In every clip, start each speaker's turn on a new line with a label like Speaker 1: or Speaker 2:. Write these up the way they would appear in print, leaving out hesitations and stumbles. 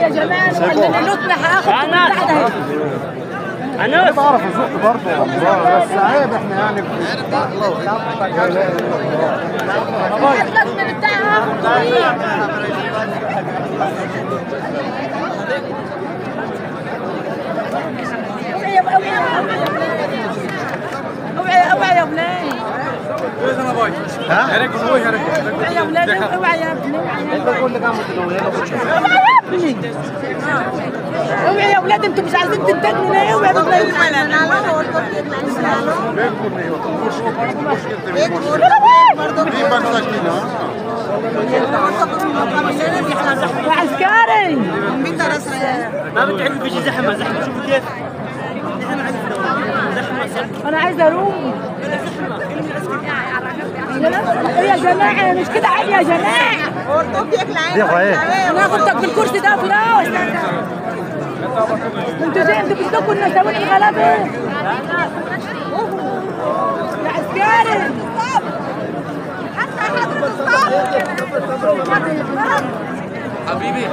Speaker 1: يا جماعه اللطمه هاخد بعدها. انا بعرف ازق برضه والله، بس عيب احنا يعني اللطمه بتاعها اوعى يا بني. ها؟ اوعى يا ولاد، اوعى يا ابني، اوعى يا ولاد، انتوا مش عايزين تنتجنوا ليه؟ اوعى يا ولاد. يا عسكري ما بتعرف فيش زحمه شوفوا كيف انا عايزه اروح. يا جماعه مش كده عادي يا جماعه. انا هاخدك بالكرسي ده فراس. انتوا زي انتوا بدكم النساوين الغلابه يا عسكري. حبيبي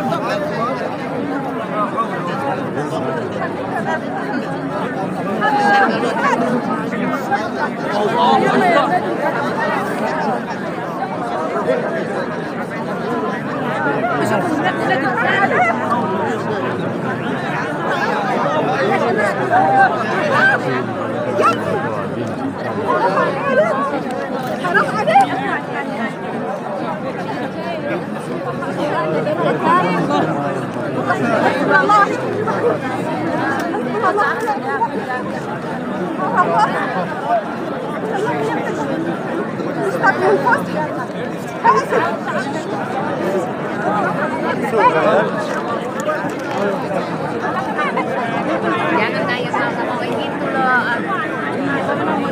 Speaker 2: Jangan kayak sama begitu loh.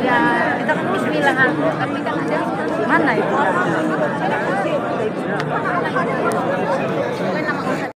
Speaker 2: Ya kita kan bismillah, tapi kan ada mana itu?